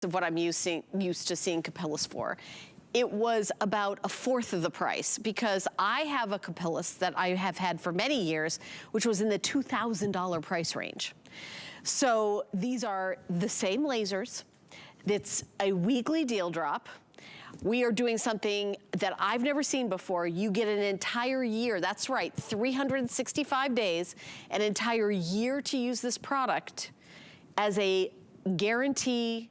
of what I'm used to seeing Capillus for. It was about a fourth of the price because I have a Capillus that I have had for many years, which was in the $2,000 price range. So these are the same lasers. It's a weekly deal drop. We are doing something that I've never seen before. You get an entire year, that's right, 365 days, an entire year to use this product as a guarantee,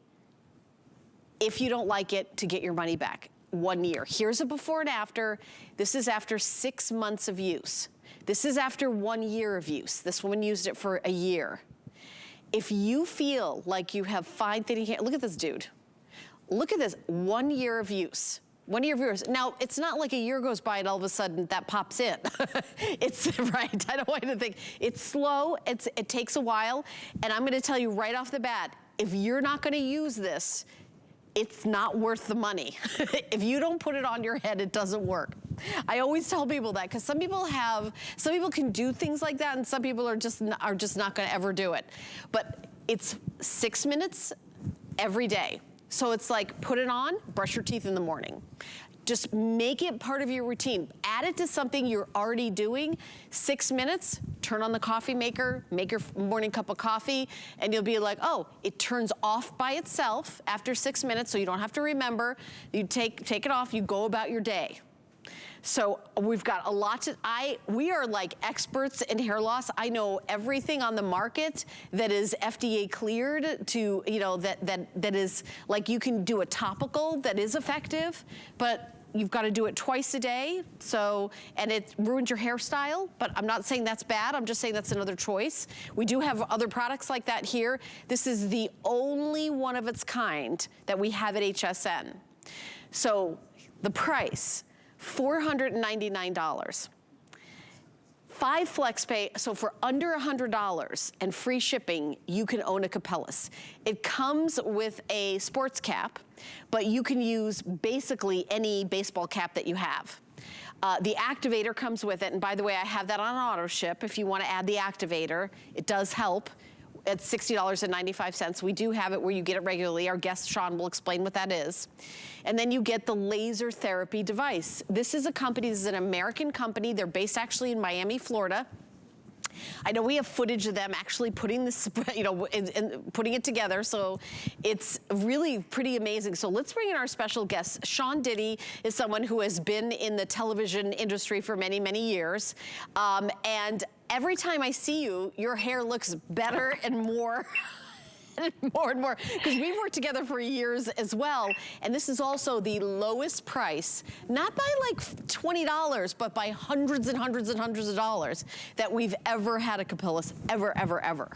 if you don't like it, to get your money back. 1 year. Here's a before and after. This is after 6 months of use. This is after 1 year of use. This woman used it for a year. If you feel like you have fine thinning hair, look at this dude. Look at this, 1 year of use. 1 year of use. Now, it's not like a year goes by and all of a sudden that pops in. It's, right, I don't want you to think. It's slow, it takes a while, and I'm gonna tell you right off the bat, if you're not gonna use this, it's not worth the money. If you don't put it on your head, it doesn't work. I always tell people that because some people can do things like that and some people are just not gonna ever do it. But it's 6 minutes every day. So it's like, put it on, brush your teeth in the morning. Just make it part of your routine. Add it to something you're already doing. 6 minutes, turn on the coffee maker, make your morning cup of coffee, and you'll be like, oh, it turns off by itself after 6 minutes, so you don't have to remember. You take it off, you go about your day. So we've got a lot we are like experts in hair loss. I know everything on the market that is FDA cleared to, you know, that is like, you can do a topical that is effective, but you've got to do it twice a day. So, and it ruins your hairstyle, but I'm not saying that's bad. I'm just saying that's another choice. We do have other products like that here. This is the only one of its kind that we have at HSN. So the price, $499. 5 flex pay, so for under $100 and free shipping, you can own a Capillus. It comes with a sports cap, but you can use basically any baseball cap that you have. The Activator comes with it, and by the way, I have that on auto ship. If you want to add the Activator, it does help. It's $60.95. We do have it where you get it regularly. Our guest Sean will explain what that is. And then you get the laser therapy device. This is a company, this is an American company. They're based actually in Miami, Florida. I know we have footage of them actually putting this, you know, putting it together, so it's really pretty amazing. So let's bring in our special guest. Sean Diddy is someone who has been in the television industry for many, many years. And every time I see you, your hair looks better and more. More and more, because we've worked together for years as well, and this is also the lowest price, not by like $20, but by hundreds and hundreds and hundreds of dollars that we've ever had a Capillus, ever, ever, ever.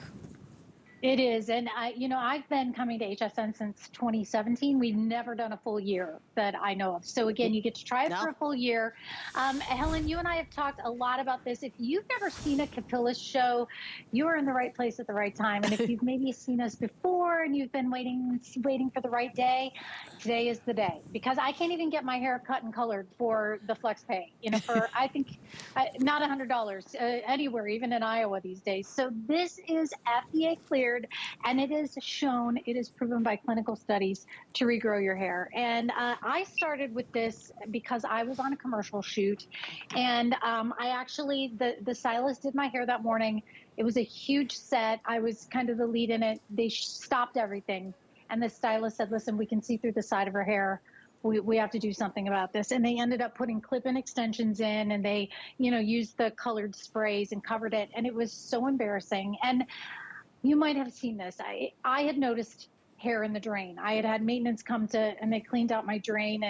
It is, and you know, I've been coming to HSN since 2017. We've never done a full year that I know of. So again, you get to try it for a full year. Helen, you and I have talked a lot about this. If you've never seen a Capillus show, you are in the right place at the right time. And if you've maybe seen us before and you've been waiting for the right day, today is the day. Because I can't even get my hair cut and colored for the flex pay. You know, for I think not $100 anywhere, even in Iowa these days. So this is FDA cleared. And it is shown, it is proven by clinical studies to regrow your hair. And I started with this because I was on a commercial shoot, and I actually, the stylist did my hair that morning. It was a huge set. I was kind of the lead in it. They stopped everything. And the stylist said, listen, we can see through the side of her hair. We have to do something about this. And they ended up putting clip-in extensions in, and they, you know, used the colored sprays and covered it. And it was so embarrassing. And you might have seen this. I had noticed hair in the drain. I had maintenance come to, and they cleaned out my drain,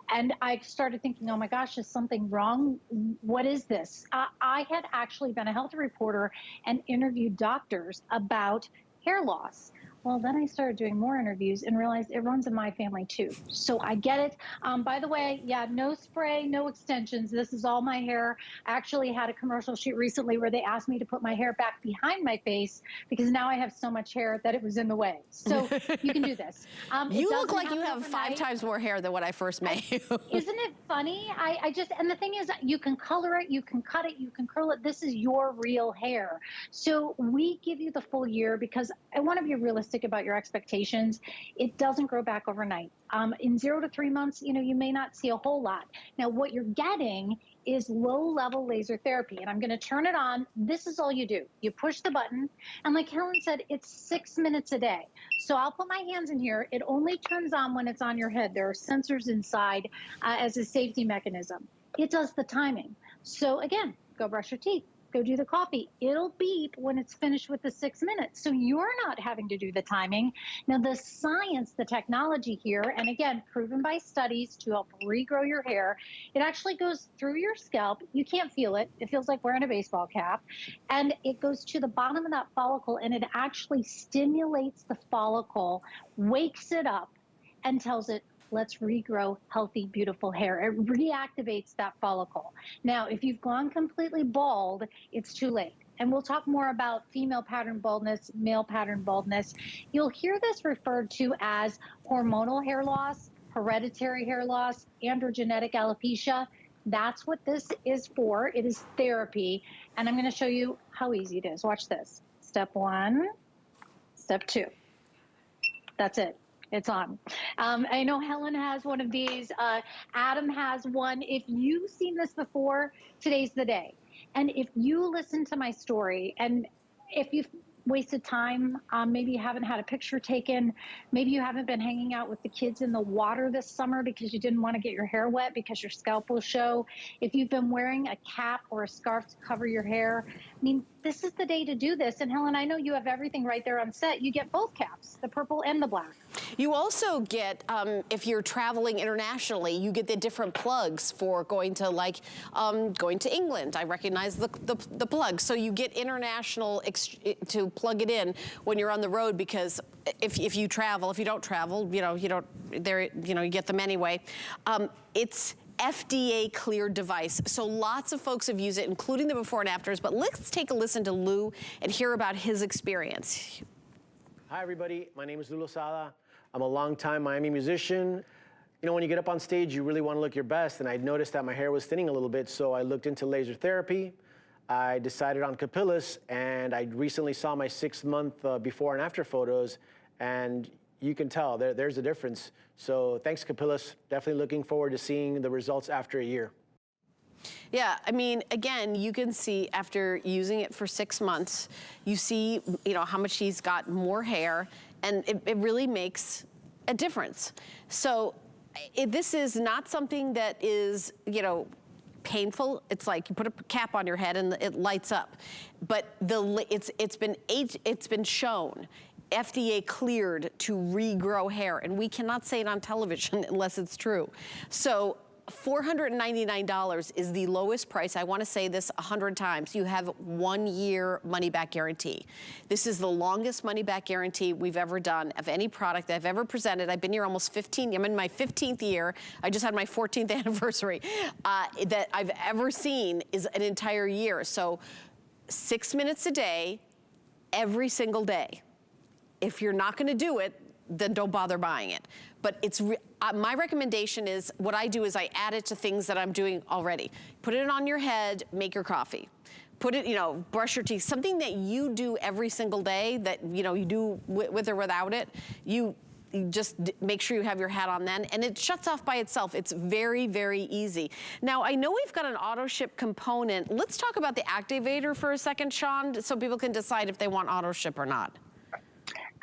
and I started thinking, oh my gosh, is something wrong? What is this? I had actually been a health reporter and interviewed doctors about hair loss. Well, then I started doing more interviews and realized it runs in my family too. So I get it. By the way, yeah, no spray, no extensions. This is all my hair. I actually had a commercial shoot recently where they asked me to put my hair back behind my face because now I have so much hair that it was in the way. So you can do this. You look like you have 5 times more hair than when I first met you. Isn't it funny? I just, and the thing is, you can color it, you can cut it, you can curl it. This is your real hair. So we give you the full year because I want to be realistic. realistic about your expectations. It doesn't grow back overnight. In 0 to 3 months, you may not see a whole lot. Now, what you're getting is low-level laser therapy, and I'm going to turn it on. This is all you do. You push the button, and like Helen said, it's 6 minutes a day. So I'll put my hands in here. It only turns on when it's on your head. There are sensors inside as a safety mechanism. It does the timing. So again, go brush your teeth. Go do the coffee. It'll beep when it's finished with the 6 minutes. So you're not having to do the timing. Now the science, the technology here, and again, proven by studies to help regrow your hair, it actually goes through your scalp. You can't feel it. It feels like wearing a baseball cap. And it goes to the bottom of that follicle, and it actually stimulates the follicle, wakes it up, and tells it, let's regrow healthy, beautiful hair. It reactivates that follicle. Now, if you've gone completely bald, it's too late. And we'll talk more about female pattern baldness, male pattern baldness. You'll hear this referred to as hormonal hair loss, hereditary hair loss, androgenic alopecia. That's what this is for. It is therapy. And I'm going to show you how easy it is. Watch this. Step 1, step 2. That's it. It's on. I know Helen has one of these. Adam has one. If you've seen this before, today's the day. And if you listen to my story, and if you've wasted time, maybe you haven't had a picture taken, maybe you haven't been hanging out with the kids in the water this summer because you didn't want to get your hair wet because your scalp will show, if you've been wearing a cap or a scarf to cover your hair, I mean, this is the day to do this. And Helen, I know you have everything right there on set. You get both caps, the purple and the black. You also get, if you're traveling internationally, you get the different plugs for going to going to England. I recognize the plug. So you get international to plug it in when you're on the road, because if you travel, if you don't travel, you get them anyway. It's FDA cleared device. So lots of folks have used it, including the before and afters, but let's take a listen to Lou and hear about his experience. Hi everybody, my name is Lou Lozada. I'm a longtime Miami musician. When you get up on stage, you really want to look your best, and I noticed that my hair was thinning a little bit, so I looked into laser therapy. I decided on Capillus, and I recently saw my 6-month before and after photos, and you can tell there's a difference. So thanks, Capillus. Definitely looking forward to seeing the results after a year. Yeah, I mean, again, you can see after using it for 6 months, you see, how much he's got more hair, and it really makes a difference. So this is not something that is, painful. It's like you put a cap on your head and it lights up. But it's been shown FDA cleared to regrow hair, and we cannot say it on television unless it's true. So $499 is the lowest price. I want to say this 100 times. You have 1 year money back guarantee. This is the longest money back guarantee we've ever done of any product I've ever presented. I've been here almost 15, I'm in my 15th year. I just had my 14th anniversary. That I've ever seen is an entire year. So 6 minutes a day, every single day. If you're not going to do it, then don't bother buying it. But it's my recommendation is, what I do is I add it to things that I'm doing already. Put it on your head, make your coffee. Put it, brush your teeth. Something that you do every single day that, you do with or without it, you just make sure you have your hat on then, and it shuts off by itself. It's very, very easy. Now, I know we've got an auto ship component. Let's talk about the Activator for a second, Sean, so people can decide if they want auto ship or not.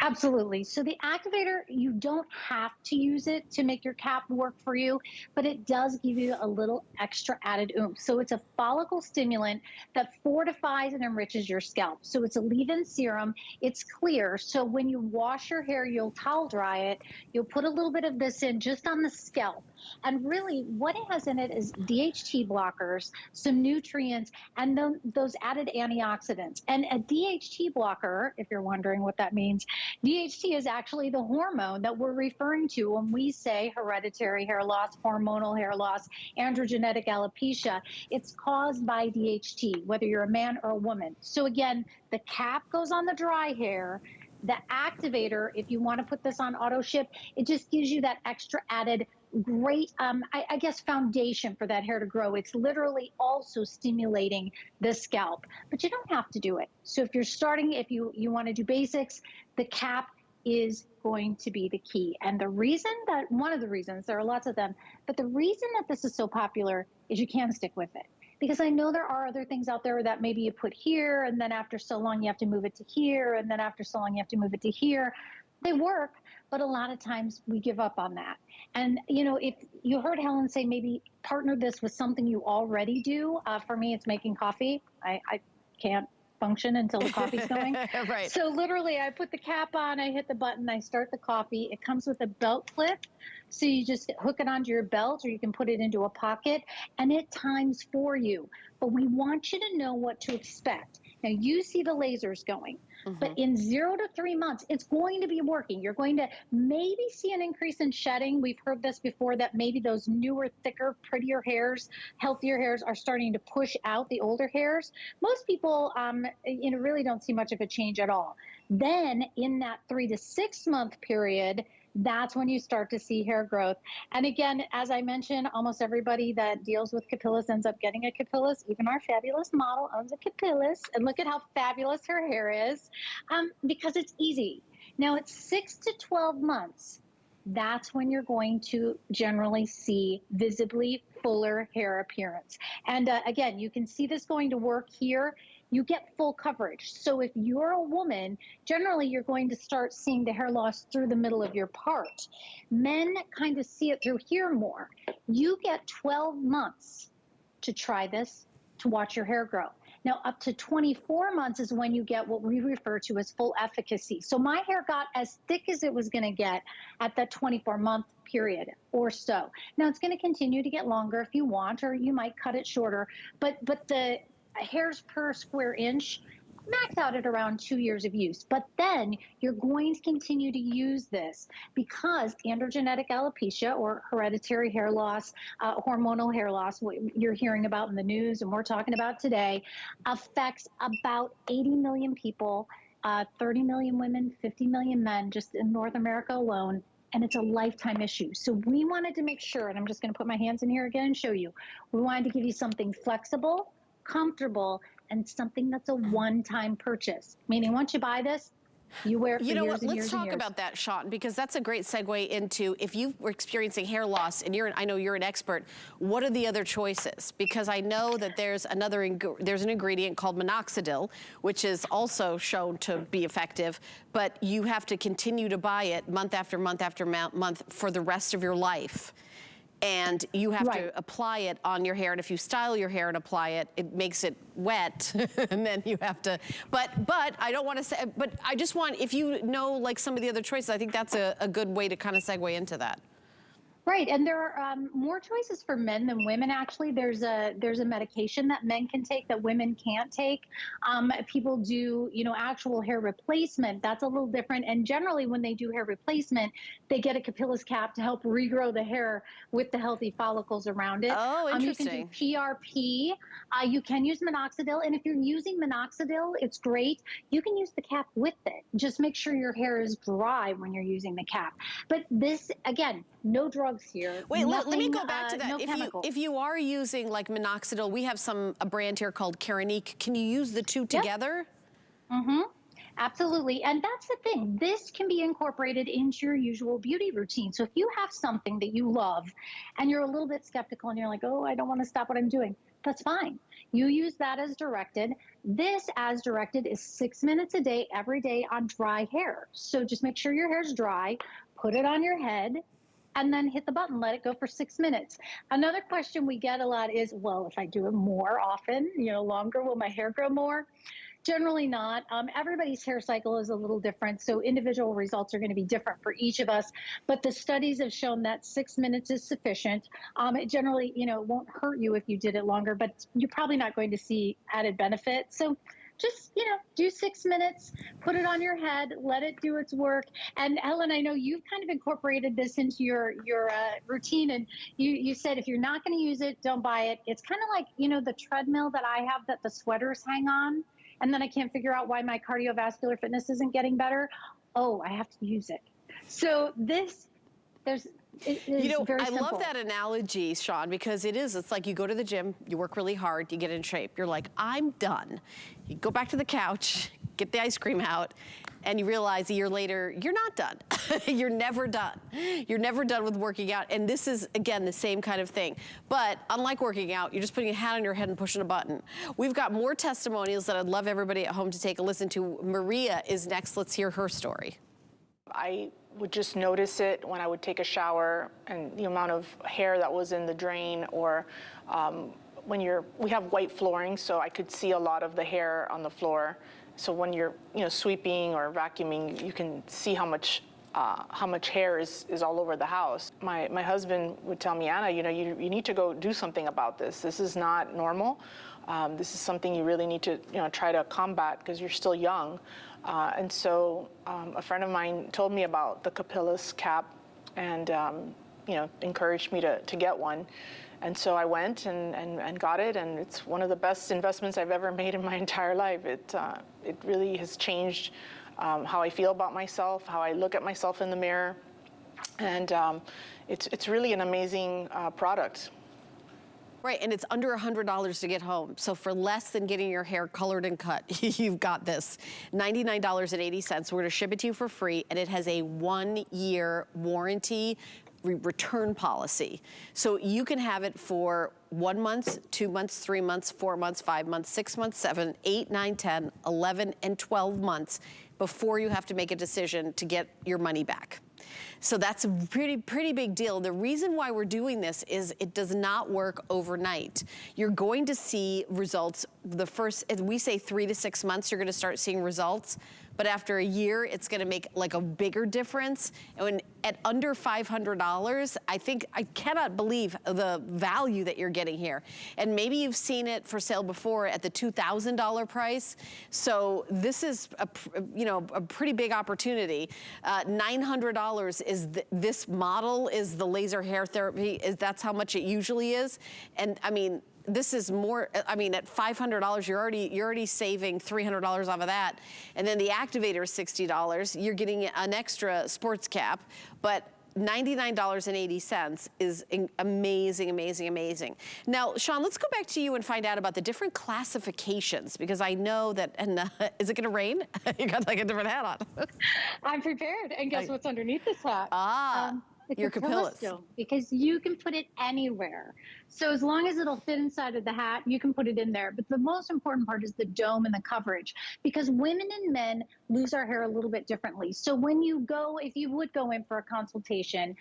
Absolutely. So the Activator, you don't have to use it to make your cap work for you, but it does give you a little extra added oomph. So it's a follicle stimulant that fortifies and enriches your scalp. So it's a leave-in serum. It's clear. So when you wash your hair, you'll towel dry it. You'll put a little bit of this in just on the scalp. And really what it has in it is DHT blockers, some nutrients, and those added antioxidants. And a DHT blocker, if you're wondering what that means, DHT is actually the hormone that we're referring to when we say hereditary hair loss, hormonal hair loss, androgenic alopecia. It's caused by DHT, whether you're a man or a woman. So again, the cap goes on the dry hair. The Activator, if you want to put this on auto ship, it just gives you that extra added great, I guess, foundation for that hair to grow. It's literally also stimulating the scalp, but you don't have to do it. So if you're starting, if you want to do basics, the cap is going to be the key. And the reason that, one of the reasons, there are lots of them, but the reason that this is so popular is you can stick with it. Because I know there are other things out there that maybe you put here, and then after so long you have to move it to here, and then after so long you have to move it to here. They work, but a lot of times we give up on that. And, you know, if you heard Helen say maybe partner this with something you already do. For me, it's making coffee. I can't function until the coffee's going. Right. So literally I put the cap on, I hit the button, I start the coffee. It comes with a belt clip. So you just hook it onto your belt, or you can put it into a pocket, and it times for you. But we want you to know what to expect. Now you see the lasers going, but in 0 to 3 months, it's going to be working. You're going to maybe see an increase in shedding. We've heard this before, that maybe those newer, thicker, prettier hairs, healthier hairs are starting to push out the older hairs. Most people, you know, really don't see much of a change at all. Then in that 3 to 6 month period, that's when you start to see hair growth. And again, as I mentioned, almost everybody that deals with Capillus ends up getting a Capillus. Even our fabulous model owns a Capillus. And look at how fabulous her hair is, because it's easy. Now it's 6 to 12 months. That's when you're going to generally see visibly fuller hair appearance. And again, you can see this going to work here. You get full coverage. So if you're a woman, generally you're going to start seeing the hair loss through the middle of your part. Men kind of see it through here more. You get 12 months to try this, to watch your hair grow. Now, up to 24 months is when you get what we refer to as full efficacy. So my hair got as thick as it was going to get at that 24-month period or so. Now, it's going to continue to get longer if you want, or you might cut it shorter. But the hairs per square inch max out at around 2 years of use. But then you're going to continue to use this because androgenic alopecia, or hereditary hair loss, hormonal hair loss, what you're hearing about in the news and we're talking about today, affects about 80 million people, 30 million women, 50 million men, just in North America alone. And it's a lifetime issue. So we wanted to make sure, and I'm just going to put my hands in here again and show you, we wanted to give you something flexible, comfortable, and something that's a one-time purchase. Meaning once you buy this, you wear it for years and years and years. Let's talk about that, Sean, because that's a great segue into, if you were experiencing hair loss, and I know you're an expert, what are the other choices? Because I know that there's an ingredient called minoxidil, which is also shown to be effective, but you have to continue to buy it month after month after month for the rest of your life. And you have to apply it on your hair, and if you style your hair and apply it, it makes it wet, and then you have to, but I don't want to say, but I just want, if you know like some of the other choices, I think that's a good way to kind of segue into that. Right, and there are more choices for men than women. Actually, there's a medication that men can take that women can't take. People do, you know, actual hair replacement. That's a little different. And generally, when they do hair replacement, they get a Capillus cap to help regrow the hair with the healthy follicles around it. Oh, interesting. You can do PRP. You can use minoxidil, and if you're using minoxidil, it's great. You can use the cap with it. Just make sure your hair is dry when you're using the cap. But this, again, no drugs here. Wait, let me go back to that. No chemicals. If you are using like minoxidil, we have a brand here called Keranique. Can you use the two together? Mm-hmm. Absolutely. And that's the thing. This can be incorporated into your usual beauty routine. So if you have something that you love and you're a little bit skeptical and you're like, oh, I don't want to stop what I'm doing, that's fine. You use that as directed. This, as directed, is 6 minutes a day, every day on dry hair. So just make sure your hair's dry, put it on your head, and then hit the button, let it go for 6 minutes. Another question we get a lot is, well, if I do it more often, you know, longer, will my hair grow more? Generally not. Everybody's hair cycle is a little different, so individual results are going to be different for each of us. But the studies have shown that 6 minutes is sufficient. It generally, you know, won't hurt you if you did it longer, but you're probably not going to see added benefit. So just, you know, do 6 minutes, put it on your head, let it do its work. And Helen, I know you've kind of incorporated this into your routine, and you said if you're not going to use it, don't buy it. It's kind of like, you know, the treadmill that I have that the sweaters hang on, and then I can't figure out why my cardiovascular fitness isn't getting better. Oh, I have to use it. So you know, I love that analogy, Sean, because it's like you go to the gym, you work really hard, you get in shape. You're like, I'm done. You go back to the couch, get the ice cream out, and you realize a year later, you're not done. You're never done. You're never done with working out. And this is, again, the same kind of thing. But unlike working out, you're just putting a hat on your head and pushing a button. We've got more testimonials that I'd love everybody at home to take a listen to. Maria is next. Let's hear her story. I would just notice it when I would take a shower and the amount of hair that was in the drain, or we have white flooring, so I could see a lot of the hair on the floor. So when you're sweeping or vacuuming, you can see how much hair is all over the house. My husband would tell me, Anna, you need to go do something about this. This is not normal. This is something you really need to try to combat because you're still young. And so a friend of mine told me about the Capillus cap and encouraged me to get one. And so I went and got it, and it's one of the best investments I've ever made in my entire life. It really has changed how I feel about myself, how I look at myself in the mirror, and it's really an amazing product. Right, and it's under $100 to get home. So for less than getting your hair colored and cut, you've got this. $99.80. We're gonna ship it to you for free, and it has a 1-year warranty return policy. So you can have it for 1 month, 2 months, 3 months, 4 months, 5 months, 6 months, 7, 8, 9, 10, 11, and 12 months before you have to make a decision to get your money back. So that's a pretty big deal. The reason why we're doing this is it does not work overnight. You're going to see results the first, we say 3 to 6 months, you're gonna start seeing results. But after a year, it's gonna make like a bigger difference. And at under $500, I cannot believe the value that you're getting here. And maybe you've seen it for sale before at the $2,000 price. So this is a pretty big opportunity. $900 is this model is the laser hair therapy. That's how much it usually is. And I mean, this is more, at $500, you're already saving $300 off of that. And then the Activator is $60. You're getting an extra sports cap, but $99.80 is amazing, amazing, amazing. Now, Sean, let's go back to you and find out about the different classifications, because I know that, and is it gonna rain? You got like a different hat on. I'm prepared, and guess what's underneath this hat? Your Capillus. Because you can put it anywhere. So as long as it'll fit inside of the hat, you can put it in there. But the most important part is the dome and the coverage, because women and men lose our hair a little bit differently. So when you go, if you would go in for a consultation,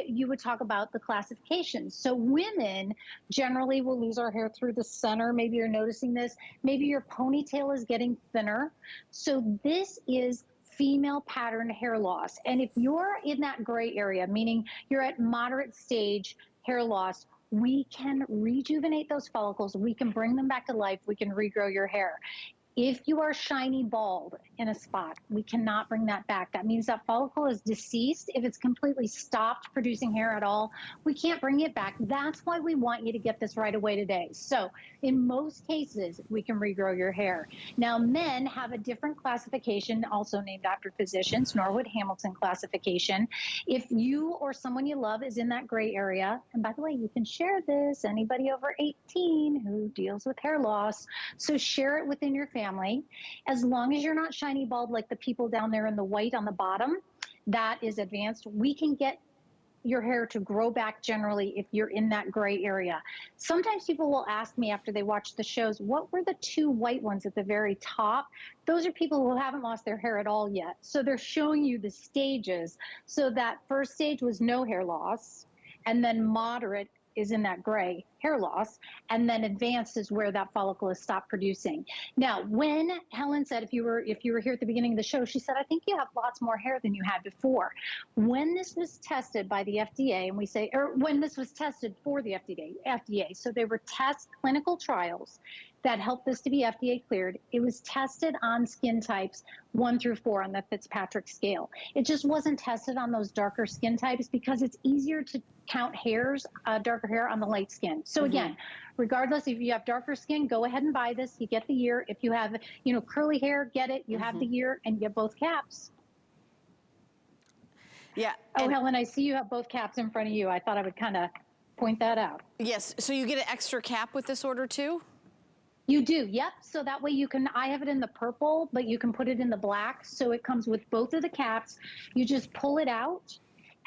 you would talk about the classifications. So women generally will lose our hair through the center. Maybe you're noticing this. Maybe your ponytail is getting thinner. So this is female pattern hair loss. And if you're in that gray area, meaning you're at moderate stage hair loss, we can rejuvenate those follicles. We can bring them back to life. We can regrow your hair. If you are shiny bald in a spot, we cannot bring that back. That means that follicle is deceased. If it's completely stopped producing hair at all, we can't bring it back. That's why we want you to get this right away today. So in most cases, we can regrow your hair. Now, men have a different classification, also named after physicians, Norwood Hamilton classification. If you or someone you love is in that gray area, and by the way, you can share this, anybody over 18 who deals with hair loss, so share it within your family. As long as you're not shiny bald like the people down there in the white on the bottom, that is advanced. We can get your hair to grow back generally if you're in that gray area. Sometimes people will ask me after they watch the shows, what were the 2 white ones at the very top? Those are people who haven't lost their hair at all yet. So they're showing you the stages. So that first stage was no hair loss, and then moderate is in that gray hair loss, and then advanced is where that follicle has stopped producing. Now, when Helen said, if you were here at the beginning of the show, she said, I think you have lots more hair than you had before. When this was tested by the FDA, and we say, or when this was tested for the FDA, so they were clinical trials that helped this to be FDA cleared. It was tested on skin types 1 through 4 on the Fitzpatrick scale. It just wasn't tested on those darker skin types because it's easier to count hairs, darker hair on the light skin. So again, regardless if you have darker skin, go ahead and buy this. You get the year. If you have, curly hair, get it. You have the year, and you get both caps. Yeah. Oh, Helen, I see you have both caps in front of you. I thought I would kind of point that out. Yes. So you get an extra cap with this order too? You do, yep. So that way you can, I have it in the purple, but you can put it in the black. So it comes with both of the caps. You just pull it out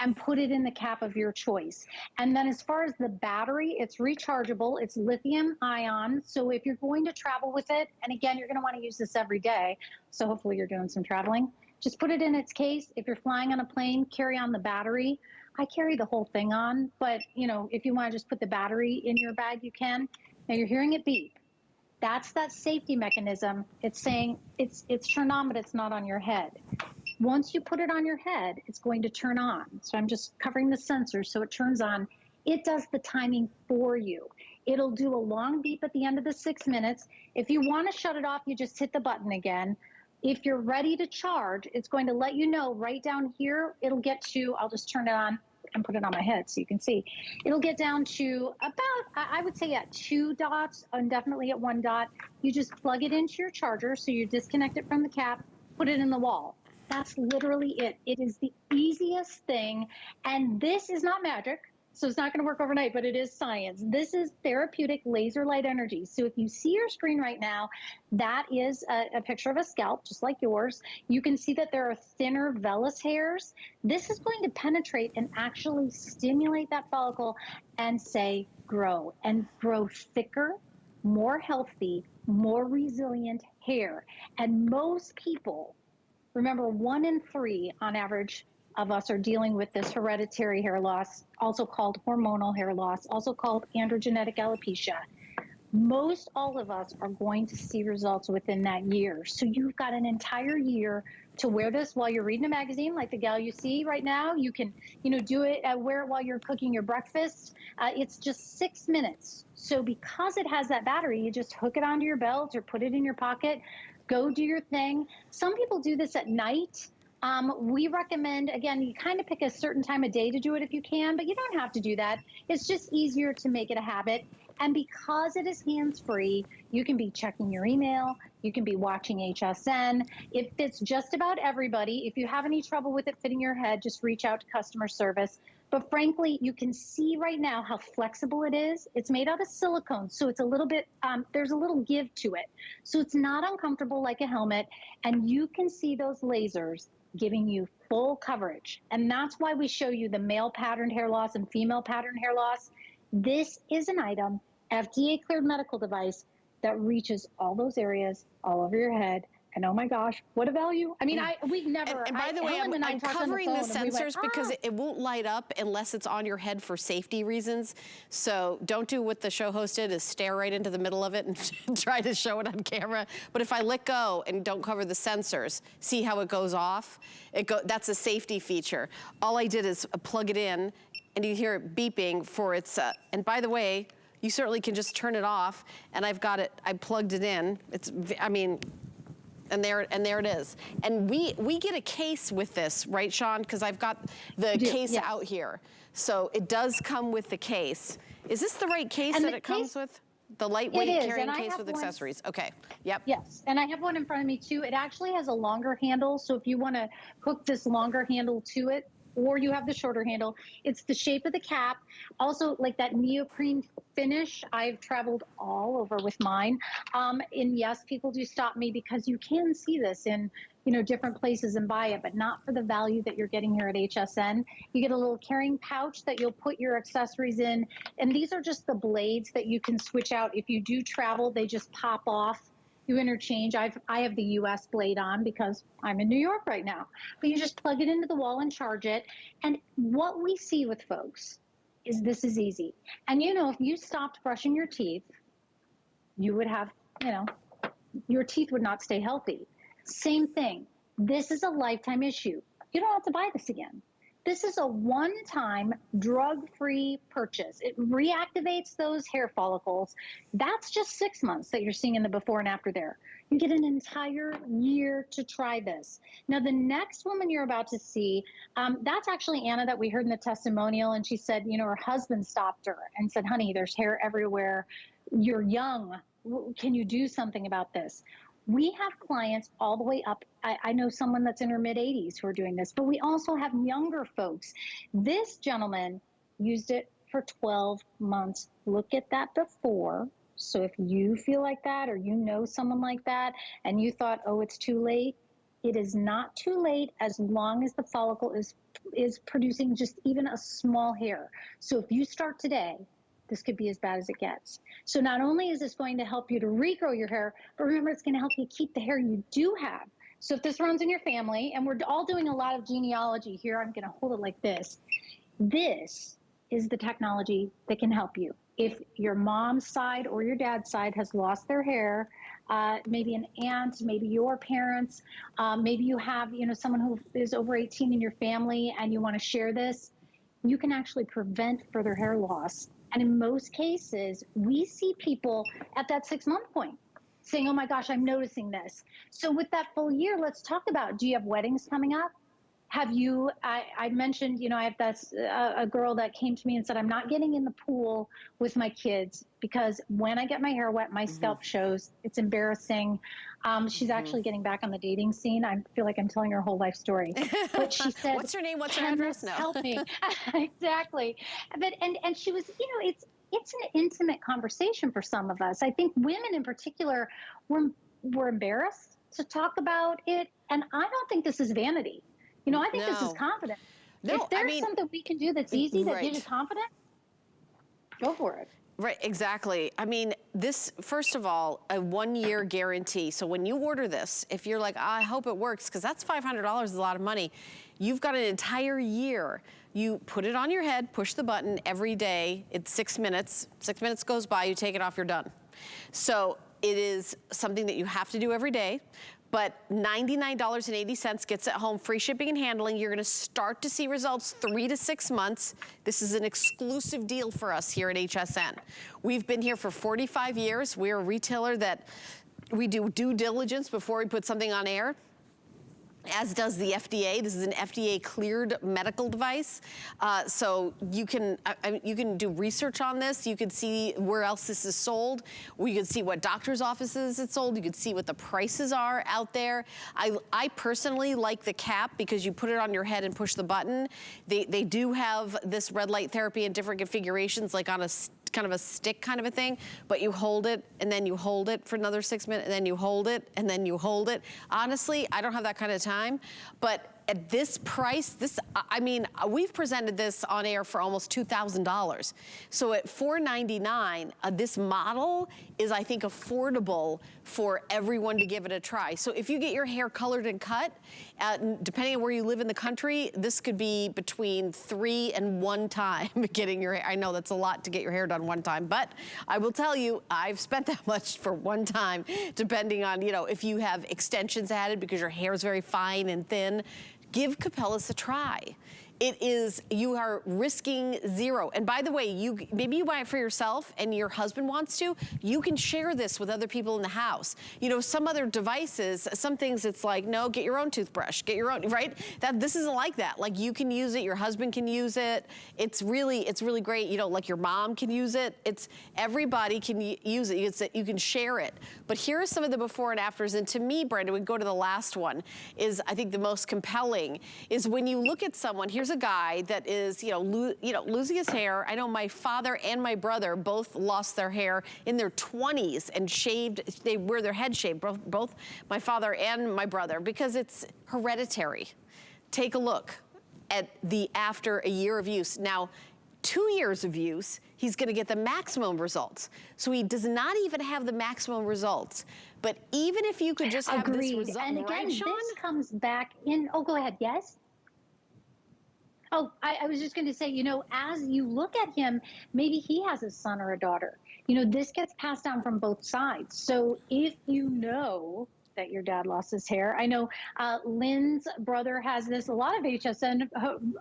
and put it in the cap of your choice. And then as far as the battery, it's rechargeable, it's lithium ion. So if you're going to travel with it, and again, you're gonna wanna use this every day, so hopefully you're doing some traveling, just put it in its case. If you're flying on a plane, carry on the battery. I carry the whole thing on, but you know, if you wanna just put the battery in your bag, you can. Now you're hearing it beep. That's that safety mechanism. It's saying it's turned on, but it's not on your head. Once you put it on your head, it's going to turn on. So I'm just covering the sensor so it turns on. It does the timing for you. It'll do a long beep at the end of the 6 minutes. If you want to shut it off, you just hit the button again. If you're ready to charge, it's going to let you know right down here. It'll get to, I'll just turn it on and put it on my head so you can see. It'll get down to about, I would say at 2 dots and definitely at 1 dot. You just plug it into your charger. So you disconnect it from the cap, put it in the wall. That's literally it. It is the easiest thing. And this is not magic. So it's not going to work overnight, but it is science. This is therapeutic laser light energy. So if you see your screen right now, that is a picture of a scalp, just like yours. You can see that there are thinner vellus hairs. This is going to penetrate and actually stimulate that follicle and say, grow thicker, more healthy, more resilient hair. And most people, remember, 1 in 3 on average of us are dealing with this hereditary hair loss, also called hormonal hair loss, also called androgenic alopecia. Most all of us are going to see results within that year. So you've got an entire year to wear this while you're reading a magazine, like the gal you see right now. You can, do it, wear it while you're cooking your breakfast. It's just 6 minutes. So because it has that battery, you just hook it onto your belt or put it in your pocket, go do your thing. Some people do this at night. We recommend, again, you kind of pick a certain time of day to do it if you can, but you don't have to do that. It's just easier to make it a habit. And because it is hands-free, you can be checking your email, you can be watching HSN. It fits just about everybody. If you have any trouble with it fitting your head, just reach out to customer service. But frankly, you can see right now how flexible it is. It's made out of silicone, so it's a little bit, there's a little give to it. So it's not uncomfortable like a helmet, and you can see those lasers giving you full coverage. And that's why we show you the male patterned hair loss and female patterned hair loss. This is an item, FDA cleared medical device that reaches all those areas all over your head. And oh my gosh, what a value. I mean, we've never. And by the way, I'm covering the sensors because it won't light up unless it's on your head for safety reasons. So don't do what the show host did, is stare right into the middle of it and try to show it on camera. But if I let go and don't cover the sensors, see how it goes off? That's a safety feature. All I did is plug it in and you hear it beeping for its, and by the way, you certainly can just turn it off, and I've got it, I plugged it in. And there it is. And we get a case with this, right, Sean? Because I've got the case out here. So it does come with the case. Is this the right case that it comes with? The lightweight carrying case with accessories. Okay, yep. Yes, and I have one in front of me too. It actually has a longer handle. So if you want to hook this longer handle to it, or you have the shorter handle, it's the shape of the cap. Also, like that neoprene finish, I've traveled all over with mine. And yes, people do stop me because you can see this in different places and buy it, but not for the value that you're getting here at HSN. You get a little carrying pouch that you'll put your accessories in. And these are just the blades that you can switch out. If you do travel, they just pop off. You interchange. I have the US blade on because I'm in New York right now. But you just plug it into the wall and charge it. And what we see with folks is this is easy. And if you stopped brushing your teeth, you would have, your teeth would not stay healthy. Same thing. This is a lifetime issue. You don't have to buy this again. This is a one-time drug-free purchase. It reactivates those hair follicles. That's just 6 months that you're seeing in the before and after there. You get an entire year to try this. Now, the next woman you're about to see, that's actually Anna that we heard in the testimonial, and she said, her husband stopped her and said, honey, there's hair everywhere. You're young. Can you do something about this? We have clients all the way up. I know someone that's in her mid-80s who are doing this, but we also have younger folks. This gentleman used it for 12 months. Look at that before. So if you feel like that, or you know someone like that, and you thought, oh, it's too late, it is not too late as long as the follicle is producing just even a small hair. So if you start today, this could be as bad as it gets. So not only is this going to help you to regrow your hair, but remember, it's going to help you keep the hair you do have. So if this runs in your family, and we're all doing a lot of genealogy here, I'm going to hold it like this. This is the technology that can help you. If your mom's side or your dad's side has lost their hair, maybe an aunt, maybe your parents, maybe you have, someone who is over 18 in your family and you want to share this, you can actually prevent further hair loss. And in most cases, we see people at that 6-month point saying, oh my gosh, I'm noticing this. So with that full year, let's talk about, do you have weddings coming up? Have you, I mentioned, I have this, a girl that came to me and said, I'm not getting in the pool with my kids because when I get my hair wet, my scalp shows. It's embarrassing. She's actually getting back on the dating scene. I feel like I'm telling her whole life story. But she said, what's her name? What's her address? No. Help me. Exactly. But, and she was, it's an intimate conversation for some of us. I think women in particular were embarrassed to talk about it. And I don't think this is vanity. I think this is confidence. No, if there's something we can do that's easy that gives you confidence, go for it. Right, exactly. I mean, this, first of all, a 1-year guarantee. So when you order this, if you're like, I hope it works, because that's $500 is a lot of money. You've got an entire year. You put it on your head, push the button every day. It's 6 minutes. 6 minutes goes by, you take it off, you're done. So it is something that you have to do every day. But $99.80 gets it home, free shipping and handling. You're gonna start to see results 3 to 6 months. This is an exclusive deal for us here at HSN. We've been here for 45 years. We're a retailer that we do due diligence before we put something on air, as does the FDA. This is an FDA-cleared medical device. So you can do research on this. You can see where else this is sold. You can see what doctor's offices it's sold. You can see what the prices are out there. I personally like the cap because you put it on your head and push the button. They do have this red light therapy in different configurations, like on a kind of a stick kind of a thing, but you hold it and then you hold it for another 6 minutes and then you hold it and then you hold it. Honestly, I don't have that kind of time, but at this price, I mean, we've presented this on air for almost $2,000. So at $499, this model is, I think, affordable for everyone to give it a try. So if you get your hair colored and cut, depending on where you live in the country, this could be between 3 and 1 time getting your hair. I know that's a lot to get your hair done 1 time, but I will tell you, I've spent that much for 1 time, depending on, if you have extensions added because your hair is very fine and thin. Give Capillus a try. You are risking 0. And by the way, maybe you buy it for yourself and your husband wants to, you can share this with other people in the house. Some other devices, some things it's like, no, get your own toothbrush, get your own, right? This isn't like that. Like you can use it, your husband can use it. It's really great. Like your mom can use it. Everybody can use it. You can share it. But here are some of the before and afters. And to me, Brenda, we go to the last one, is I think the most compelling, is when you look at someone, here's a guy that is, losing his hair. I know my father and my brother both lost their hair in their 20s and shaved. They wear their head shaved, both my father and my brother, because it's hereditary. Take a look at after a year of use. Now, 2 years of use, he's gonna get the maximum results. So he does not even have the maximum results. But even if you could just have this result, and again, right, Sean? this comes back in, oh, go ahead, yes? Oh, I was just going to say, as you look at him, maybe he has a son or a daughter. This gets passed down from both sides. So if you know that your dad lost his hair, I know Lynn's brother has this. A lot of HSN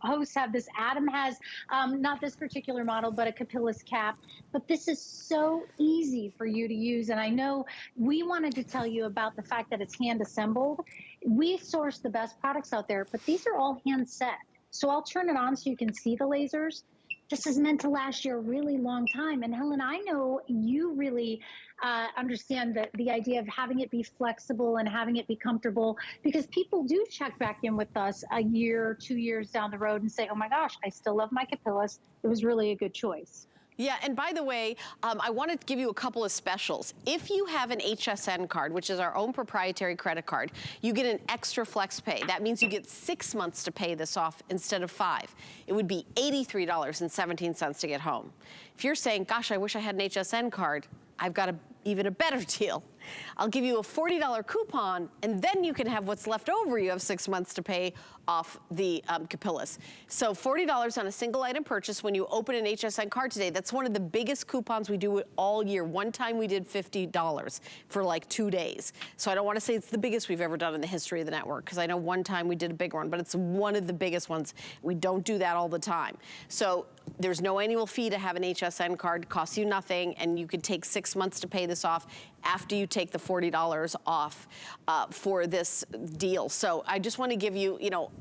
hosts have this. Adam has not this particular model, but a Capillus cap. But this is so easy for you to use. And I know we wanted to tell you about the fact that it's hand assembled. We source the best products out there, but these are all hand set. So I'll turn it on so you can see the lasers. This is meant to last you a really long time. And Helen, I know you really understand the idea of having it be flexible and having it be comfortable, because people do check back in with us a year, 2 years down the road and say, oh my gosh, I still love my Capillus. It was really a good choice. Yeah, and by the way, I want to give you a couple of specials. If you have an HSN card, which is our own proprietary credit card, you get an extra flex pay. That means you get 6 months to pay this off instead of 5. It would be $83.17 to get home. If you're saying, gosh, I wish I had an HSN card, I've got even a better deal. I'll give you a $40 coupon, and then you can have what's left over. You have 6 months to pay off the Capillus. So $40 on a single item purchase when you open an HSN card today. That's one of the biggest coupons we do all year. One time we did $50 for like 2 days. So I don't want to say it's the biggest we've ever done in the history of the network, because I know one time we did a big one, but it's one of the biggest ones. We don't do that all the time. So there's no annual fee to have an HSN card. It costs you nothing, and you can take 6 months to pay this off after you take the $40 off for this deal. So I just want to give you,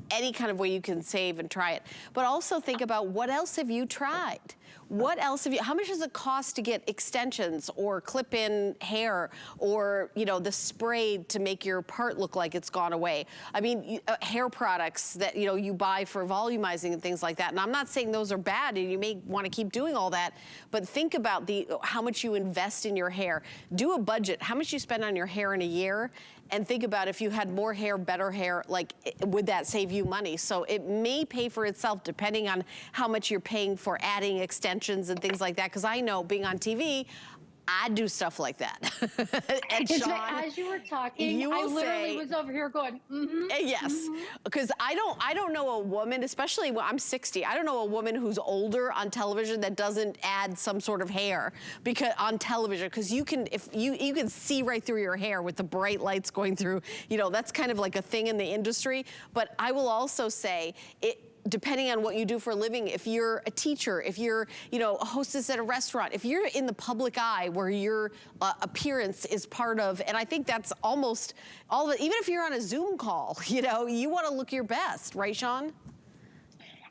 any kind of way you can save and try it. But also think about, what else have you tried? What else have you, how much does it cost to get extensions or clip-in hair or, the spray to make your part look like it's gone away? I mean, hair products that, you buy for volumizing and things like that. And I'm not saying those are bad, and you may want to keep doing all that, but think about how much you invest in your hair. Do a budget, how much you spend on your hair in a year, and think about, if you had more hair, better hair, would that save you money? So it may pay for itself depending on how much you're paying for adding extensions and things like that. Because I know, being on TV, I do stuff like that. And Sean, as you were talking, I literally was over here going, yes, because I don't know a woman, especially when I'm 60, I don't know a woman who's older on television that doesn't add some sort of hair on television, because you can see right through your hair with the bright lights going through. That's kind of like a thing in the industry. But I will also say, depending on what you do for a living, if you're a teacher, if you're, a hostess at a restaurant, if you're in the public eye where your appearance is part of, and I think that's almost all of it, even if you're on a Zoom call, you want to look your best, right, Sean?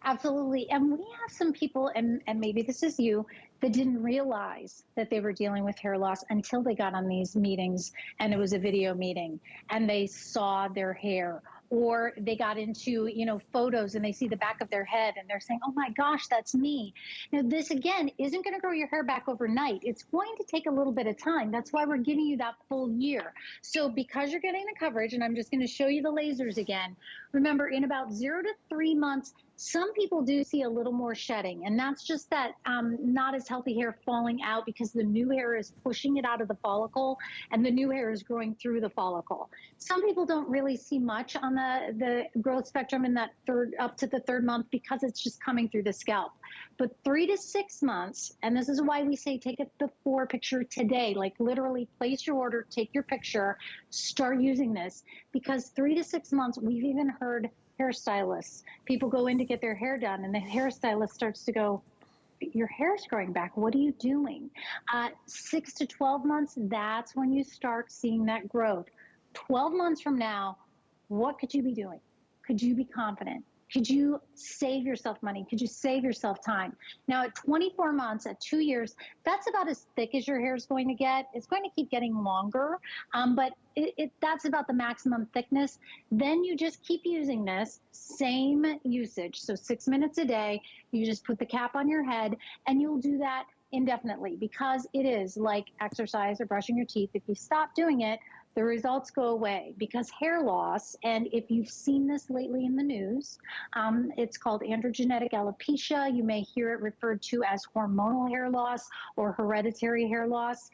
Absolutely. And we have some people, and maybe this is you, that didn't realize that they were dealing with hair loss until they got on these meetings and it was a video meeting and they saw their hair, or they got into, photos and they see the back of their head and they're saying, oh my gosh, that's me. Now, this again isn't going to grow your hair back overnight. It's going to take a little bit of time. That's why we're giving you that full year. So because you're getting the coverage, and I'm just going to show you the lasers again, remember, in about 0 to 3 months, some people do see a little more shedding, and that's just that not as healthy hair falling out because the new hair is pushing it out of the follicle and the new hair is growing through the follicle. Some people don't really see much on the growth spectrum in that up to the 3rd month because it's just coming through the scalp. But 3 to 6 months, and this is why we say take a before picture today, like literally place your order, take your picture, start using this, because 3 to 6 months, we've even heard hairstylists, people go in to get their hair done and the hairstylist starts to go, your hair's growing back, what are you doing? 6 to 12 months, that's when you start seeing that growth. 12 months from now, what could you be doing? Could you be confident? Could you save yourself money? Could you save yourself time? Now, at 24 months, at 2 years, that's about as thick as your hair is going to get. It's going to keep getting longer, but that's about the maximum thickness. Then you just keep using this same usage. So 6 minutes a day, you just put the cap on your head, and you'll do that indefinitely, because it is like exercise or brushing your teeth. If you stop doing it, the results go away, because hair loss, and if you've seen this lately in the news, it's called androgenic alopecia. You may hear it referred to as hormonal hair loss or hereditary hair loss.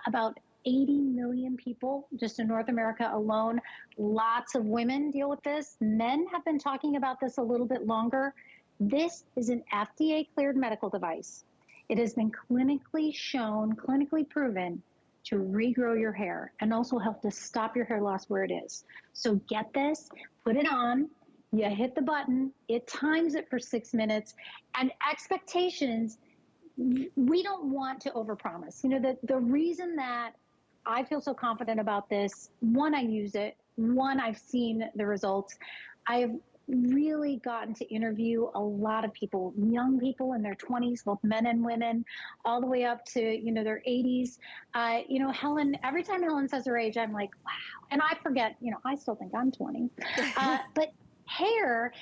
About 80 million people just in North America alone. Lots of women deal with this. Men have been talking about this a little bit longer. This is an FDA-cleared medical device. It has been clinically shown, clinically proven to regrow your hair and also help to stop your hair loss where it is. So get this, put it on, you hit the button, it times it for 6 minutes, and expectations, we don't want to overpromise. The reason that I feel so confident about this, one, I use it, one, I've seen the results. I've really gotten to interview a lot of people, young people in their 20s, both men and women, all the way up to, their 80s. Helen, every time Helen says her age, I'm like, wow. And I forget, I still think I'm 20. But hair,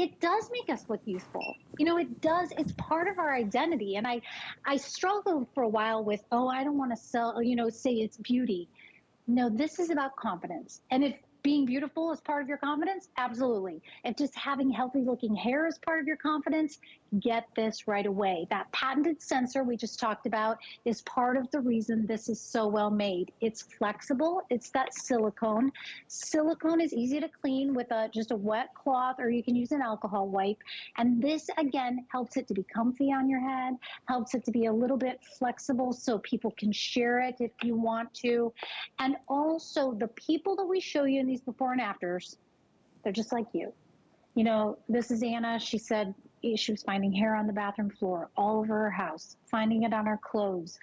it does make us look youthful. You know, it does. It's part of our identity. And I struggled for a while with, oh, I don't want to sell, you know, say it's beauty. No, this is about confidence. And if being beautiful is part of your confidence, absolutely. If just having healthy looking hair is part of your confidence, get this right away. That patented sensor we just talked about is part of the reason this is so well made. It's flexible. It's that silicone. Silicone is easy to clean with just a wet cloth, or you can use an alcohol wipe. And this, again, helps it to be comfy on your head, helps it to be a little bit flexible so people can share it if you want to. And also, the people that we show you in these before and afters, they're just like you. You know, this is Anna. She said she was finding hair on the bathroom floor all over her house, finding it on her clothes,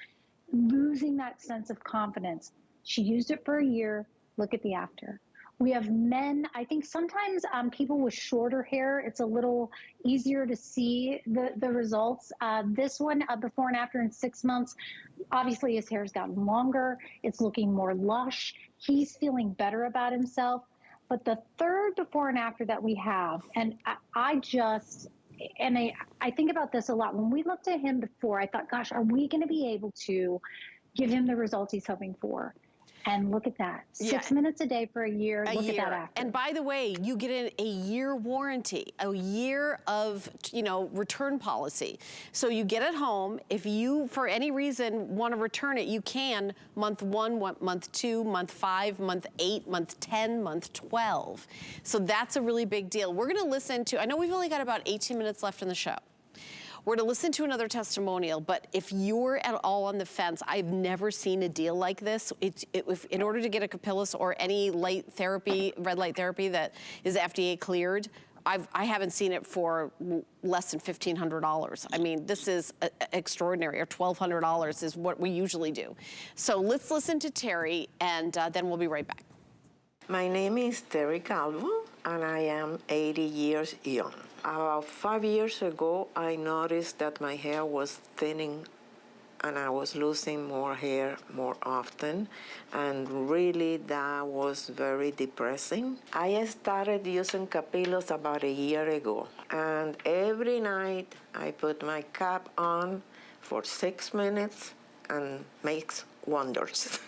losing that sense of confidence. She used it for a year. Look at the after. We have men, I think sometimes people with shorter hair, it's a little easier to see the results. This one, before and after in 6 months, obviously his hair's gotten longer. It's looking more lush. He's feeling better about himself. But the third before and after that we have, and I think about this a lot. When we looked at him before, I thought, gosh, are we going to be able to give him the results he's hoping for? And look at that, 6 minutes a day for a year. Look at that after. And by the way, you get a year warranty, a year of, you know, return policy. So you get it home. If you, for any reason, want to return it, you can month 1, month 2, month 5, month 8, month 10, month 12. So that's a really big deal. We're going to listen to, I know we've only got about 18 minutes left in the show. We're to listen to another testimonial, but if you're at all on the fence, I've never seen a deal like this. In order to get a Capillus or any light therapy, red light therapy that is FDA cleared, I haven't seen it for less than $1,500. I mean, this is extraordinary, or $1,200 is what we usually do. So let's listen to Terry, and then we'll be right back. My name is Terry Calvo, and I am 80 years young. About 5 years ago, I noticed that my hair was thinning and I was losing more hair more often, and really that was very depressing. I started using Capillus about a year ago, and every night I put my cap on for 6 minutes and makes wonders.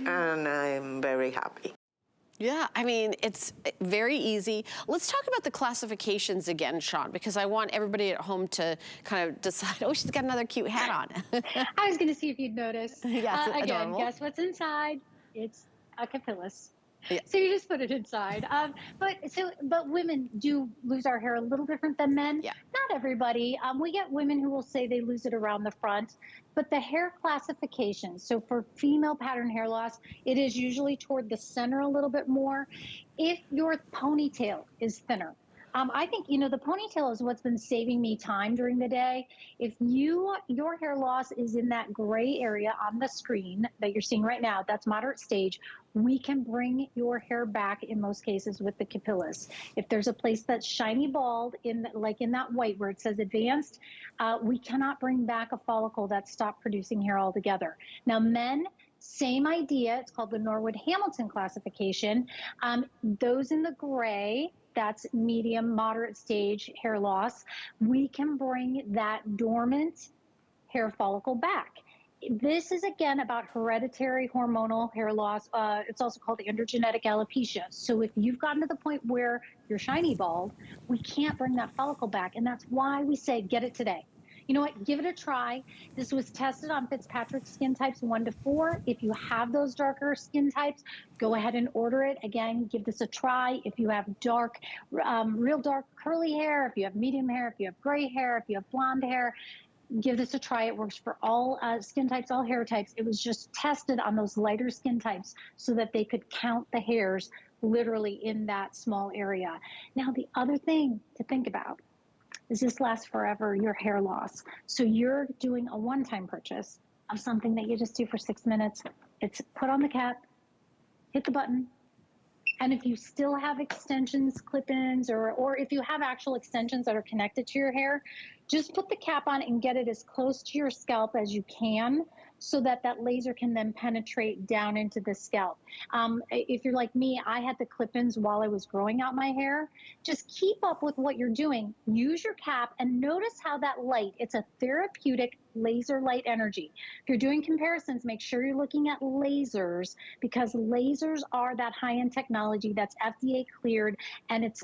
And I'm very happy. Yeah, I mean, it's very easy. Let's talk about the classifications again, Sean, because I want everybody at home to kind of decide, oh, she's got another cute hat on. I was going to see if you'd notice. Yeah, again, adorable. Guess what's inside? It's a Capillus. Yeah. So you just put it inside. But women do lose our hair a little different than men. Yeah. Not everybody. We get women who will say they lose it around the front, but the hair classification. So for female pattern hair loss, it is usually toward the center a little bit more. If your ponytail is thinner, I think, you know, the ponytail is what's been saving me time during the day. If your hair loss is in that gray area on the screen that you're seeing right now, that's moderate stage, we can bring your hair back in most cases with the Capillus. If there's a place that's shiny bald, like in that white where it says advanced, we cannot bring back a follicle that stopped producing hair altogether. Now, men, same idea. It's called the Norwood Hamilton classification. Those in the gray, that's medium, moderate stage hair loss, we can bring that dormant hair follicle back. This is, again, about hereditary hormonal hair loss. It's also called androgenic alopecia. So if you've gotten to the point where you're shiny bald, we can't bring that follicle back. And that's why we say, get it today. You know what? Give it a try. This was tested on Fitzpatrick skin types 1 to 4. If you have those darker skin types, go ahead and order it. Again, give this a try. If you have dark, real dark curly hair, if you have medium hair, if you have gray hair, if you have blonde hair, give this a try. It works for all skin types, all hair types. It was just tested on those lighter skin types so that they could count the hairs literally in that small area. Now, the other thing to think about is this lasts forever, your hair loss. So you're doing a one-time purchase of something that you just do for 6 minutes. It's put on the cap, hit the button, and if you still have extensions, clip-ins, or if you have actual extensions that are connected to your hair, just put the cap on and get it as close to your scalp as you can so that that laser can then penetrate down into the scalp. If you're like me, I had the clip-ins while I was growing out my hair. Just keep up with what you're doing. Use your cap and notice how that light, it's a therapeutic laser light energy. If you're doing comparisons, make sure you're looking at lasers, because lasers are that high-end technology that's FDA cleared, and it's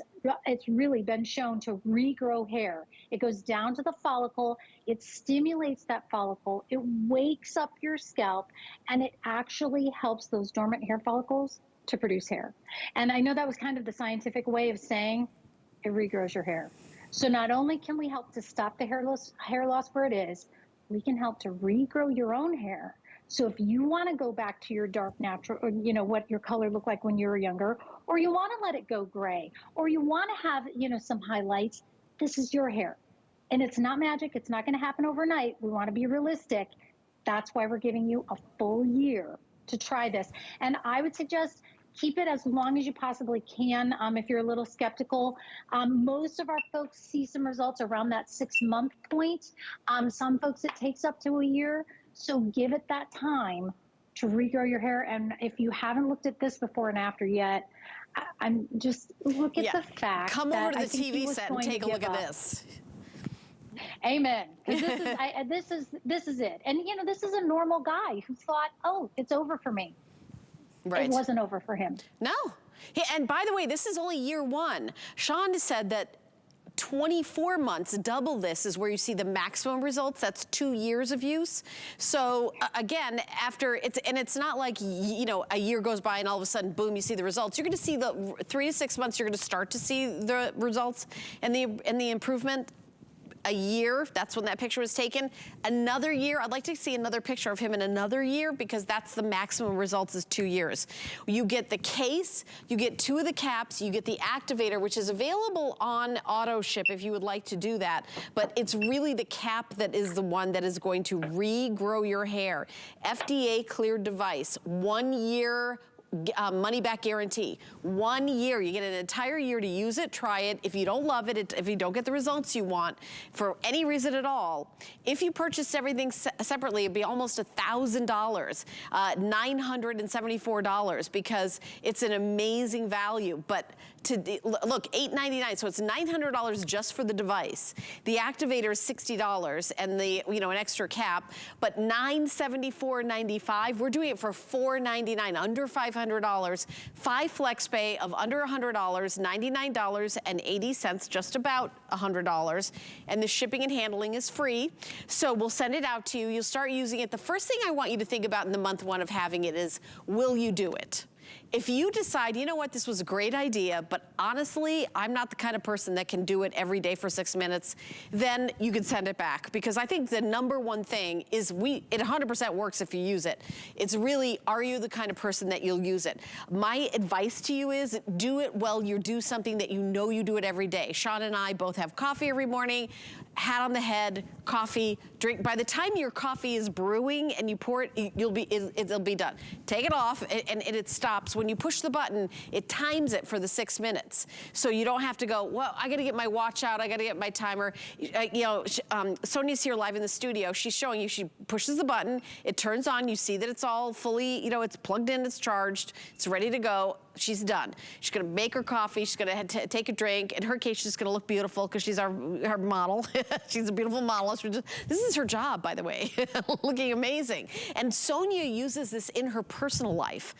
really been shown to regrow hair. It goes down to the follicle, it stimulates that follicle, it wakes up your scalp, and it actually helps those dormant hair follicles to produce hair. And I know that was kind of the scientific way of saying it regrows your hair. So not only can we help to stop the hair loss where it is, we can help to regrow your own hair. So if you want to go back to your dark natural, or what your color looked like when you were younger, or you want to let it go gray, or you want to have some highlights, this is your hair. And it's not magic. It's not going to happen overnight. We want to be realistic. That's why we're giving you a full year to try this. And I would suggest keep it as long as you possibly can. If you're a little skeptical, most of our folks see some results around that 6-month point. Some folks, it takes up to a year. So give it that time to regrow your hair. And if you haven't looked at this before and after yet, I'm just look at the fact. Come that over to I the think he TV was set and going take to a look give at up. this. Amen. Because this is it. And this is a normal guy who thought, oh, it's over for me. Right. It wasn't over for him. No. And by the way, this is only year 1. Sean said that 24 months, double this, is where you see the maximum results. That's 2 years of use. So again, after it's not like, a year goes by and all of a sudden, boom, you see the results. You're going to see the 3 to 6 months, you're going to start to see the results and the improvement. A year, that's when that picture was taken. Another year, I'd like to see another picture of him in another year, because that's the maximum results is 2 years. You get the case, you get 2 of the caps, you get the activator, which is available on auto ship if you would like to do that. But it's really the cap that is the one that is going to regrow your hair. FDA cleared device, 1 year money back guarantee. 1 year, you get an entire year to use it, try it. If you don't love it, if you don't get the results you want for any reason at all, if you purchased everything separately, it'd be almost $1,000, $974, because it's an amazing value. But look, $899, so it's $900 just for the device. The activator is $60 and an extra cap, but $974.95. We're doing it for $499, under $500. 5 flex pay of under $100, $99.80, just about $100. And the shipping and handling is free. So we'll send it out to you. You'll start using it. The first thing I want you to think about in the month 1 of having it is, will you do it? If you decide, you know what, this was a great idea, but honestly, I'm not the kind of person that can do it every day for 6 minutes, then you can send it back. Because I think the number one thing is it 100% works if you use it. It's really, are you the kind of person that you'll use it? My advice to you is, do it while you do something that you know you do it every day. Sean and I both have coffee every morning, hat on the head, coffee, drink. By the time your coffee is brewing and you pour it, it'll be done. Take it off and it stops. When you push the button, it times it for the 6 minutes. So you don't have to go, well, I gotta get my watch out, I gotta get my timer. Sonia's here live in the studio. She's showing you, she pushes the button, it turns on, you see that it's all fully, it's plugged in, it's charged, it's ready to go. She's done. She's gonna make her coffee, she's gonna take a drink. In her case, she's gonna look beautiful because she's our model. She's a beautiful model. This is her job, by the way, looking amazing. And Sonia uses this in her personal life.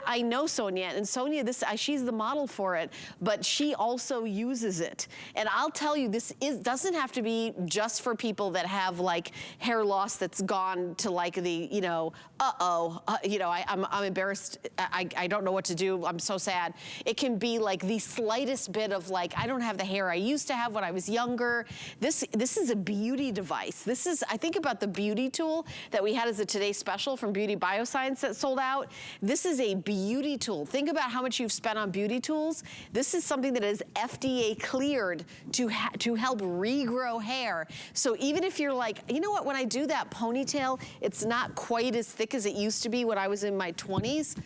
I know Sonia, and Sonia, she's the model for it, but she also uses it. And I'll tell you, doesn't have to be just for people that have like hair loss that's gone to like the, I'm embarrassed, I don't know what to do, I'm so sad. It can be like the slightest bit of like, I don't have the hair I used to have when I was younger. This is a beauty device. I think about the beauty tool that we had as a Today Special from Beauty Bioscience that sold out. This is a beauty tool. Think about how much you've spent on beauty tools. This is something that is FDA cleared to help regrow hair. So even if you're like, you know what, when I do that ponytail, it's not quite as thick as it used to be when I was in my 20s.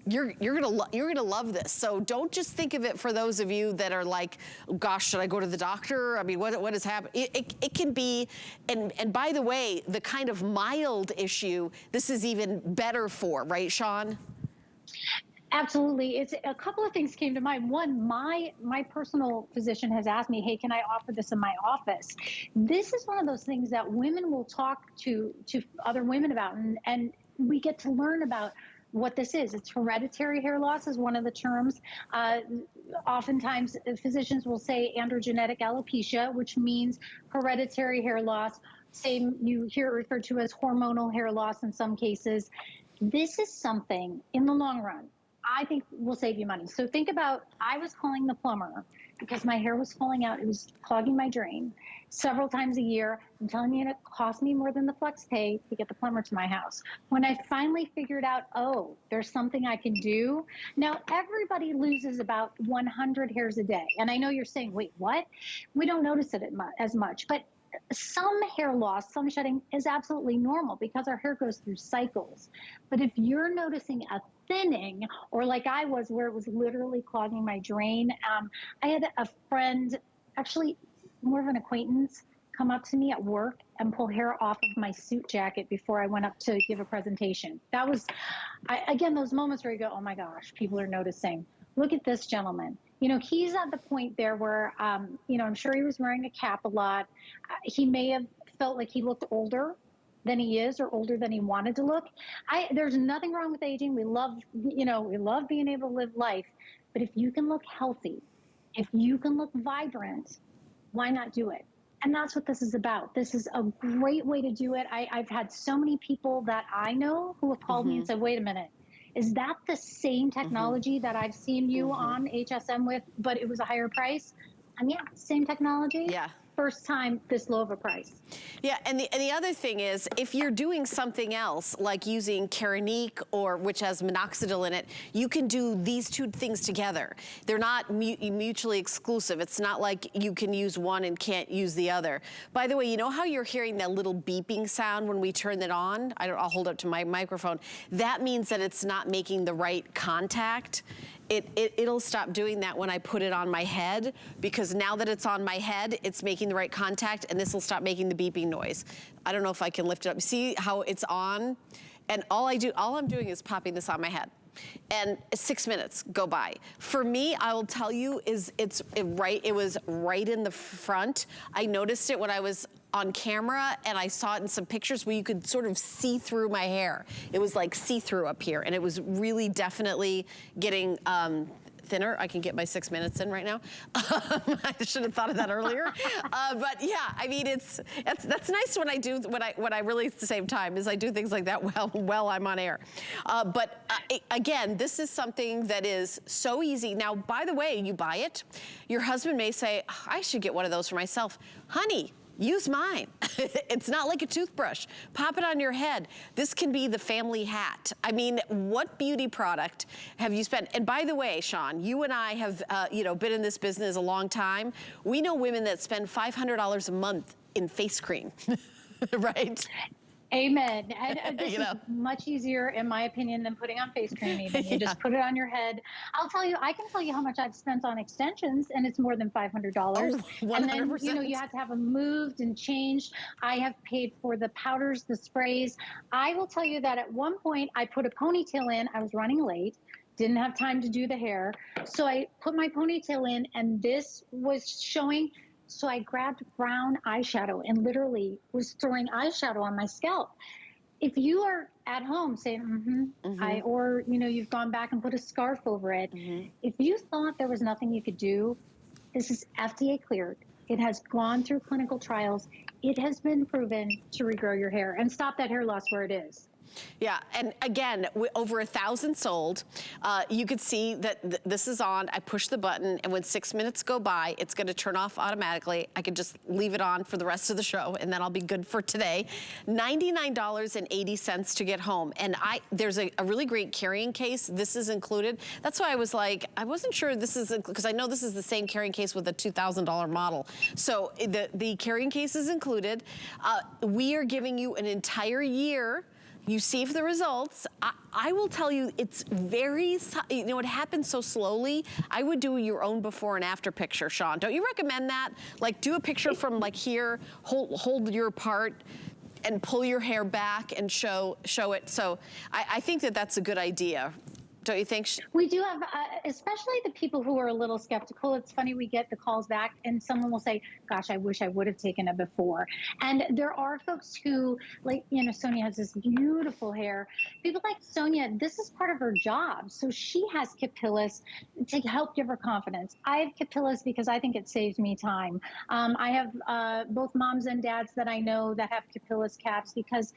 you're gonna love this. So don't just think of it for those of you that are like, gosh, should I go to the doctor? I mean, what is happening? It can be, and by the way, the kind of mild issue, this is even better for, right, Sean? Absolutely. It's a couple of things came to mind. One, my personal physician has asked me, hey, can I offer this in my office? This is one of those things that women will talk to other women about, and we get to learn about what this is. It's hereditary hair loss is one of the terms. Oftentimes physicians will say androgenic alopecia, which means hereditary hair loss. Same, you hear it referred to as hormonal hair loss in some cases. This is something in the long run I think will save you money. So think about, I was calling the plumber because my hair was falling out. It was clogging my drain several times a year. I'm telling you, it cost me more than the flex pay to get the plumber to my house. When I finally figured out, oh, there's something I can do. Now, everybody loses about 100 hairs a day. And I know you're saying, wait, what? We don't notice it as much, but some hair loss, some shedding is absolutely normal because our hair goes through cycles. But if you're noticing a thinning, or like I was, where it was literally clogging my drain, I had a friend, actually more of an acquaintance, come up to me at work and pull hair off of my suit jacket before I went up to give a presentation. That was, again, those moments where you go, oh my gosh, people are noticing. Look at this gentleman. You know, he's at the point there where, you know, I'm sure he was wearing a cap a lot. He may have felt like he looked older than he is, or older than he wanted to look. There's nothing wrong with aging. We love, you know, we love being able to live life. But if you can look healthy, if you can look vibrant, why not do it? And that's what this is about. This is a great way to do it. I've had so many people that I know who have called me and said, wait a minute, is that the same technology that I've seen you on HSM with, but it was a higher price? And yeah, same technology. Yeah. First time this low of a price. Yeah, and the other thing is, if you're doing something else, like using Keranique, or which has minoxidil in it, you can do these two things together. They're not mutually exclusive. It's not like you can use one and can't use the other. By the way, you know how you're hearing that little beeping sound when we turn it on? I'll hold up to my microphone. That means that it's not making the right contact. It'll stop doing that when I put it on my head, because now that it's on my head, it's making the right contact, and this will stop making the beeping noise. I don't know if I can lift it up. See how it's on? And all I'm doing is popping this on my head. And 6 minutes go by. For me, I will tell you, it was right in the front. I noticed it when I was on camera, and I saw it in some pictures where you could sort of see through my hair. It was like see-through up here, and it was really definitely getting thinner. I can get my 6 minutes in right now. I should have thought of that earlier. But yeah, I mean, that's nice when I do, when I really at the same time is I do things like that while I'm on air. But again, this is something that is so easy. Now, by the way, you buy it, your husband may say, I should get one of those for myself. Honey, use mine. It's not like a toothbrush. Pop it on your head. This can be the family hat. I mean, what beauty product have you spent? And by the way, Sean, you and I have been in this business a long time. We know women that spend $500 a month in face cream, right? Amen. And this is much easier, in my opinion, than putting on face cream even. You just put it on your head. I'll tell you, I can tell you how much I've spent on extensions, and it's more than $500. Oh, 100%. And then, you have to have them moved and changed. I have paid for the powders, the sprays. I will tell you that at one point, I put a ponytail in. I was running late. Didn't have time to do the hair. So I put my ponytail in, and this was showing. So I grabbed brown eyeshadow and literally was throwing eyeshadow on my scalp. If you are at home saying, or you've gone back and put a scarf over it, if you thought there was nothing you could do, this is FDA cleared. It has gone through clinical trials. It has been proven to regrow your hair and stop that hair loss where it is. Yeah, and again, over 1,000 sold. You could see that this is on. I push the button, and when 6 minutes go by, it's going to turn off automatically. I could just leave it on for the rest of the show, and then I'll be good for today. $99.80 to get home. And there's a really great carrying case. This is included. That's why I was like, I wasn't sure this is, because I know this is the same carrying case with a $2,000 model. So the carrying case is included. We are giving you an entire year You see the results. I will tell you, it's very, you know, it happens so slowly. I would do your own before and after picture, Sean. Don't you recommend that? Like, do a picture from like here, hold your part, and pull your hair back and show it. So I think that that's a good idea. Don't you think? We do have, especially the people who are a little skeptical. It's funny, we get the calls back and someone will say, gosh, I wish I would have taken it before. And there are folks who, like, you know, Sonia has this beautiful hair. People like Sonia, this is part of her job. So she has Capillus to help give her confidence. I have Capillus because I think it saves me time. I have both moms and dads that I know that have Capillus caps because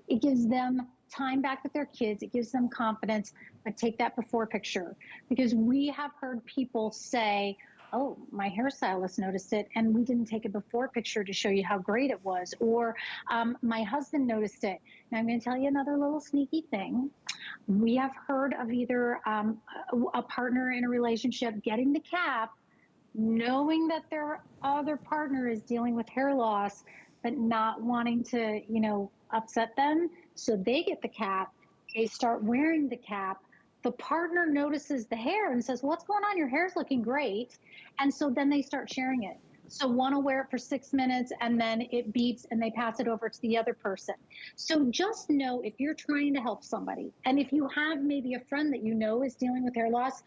it gives them time back with their kids. It gives them confidence, but take that before picture, because we have heard people say, oh, my hairstylist noticed it and we didn't take a before picture to show you how great it was. Or my husband noticed it. Now I'm going to tell you another little sneaky thing. We have heard of either a partner in a relationship getting the cap, knowing that their other partner is dealing with hair loss, but not wanting to, you know, upset them. So they get the cap, they start wearing the cap. The partner notices the hair and says, what's going on? Your hair's looking great. And so then they start sharing it. So one will wear it for 6 minutes and then it beeps and they pass it over to the other person. So just know, if you're trying to help somebody, and if you have maybe a friend that you know is dealing with hair loss,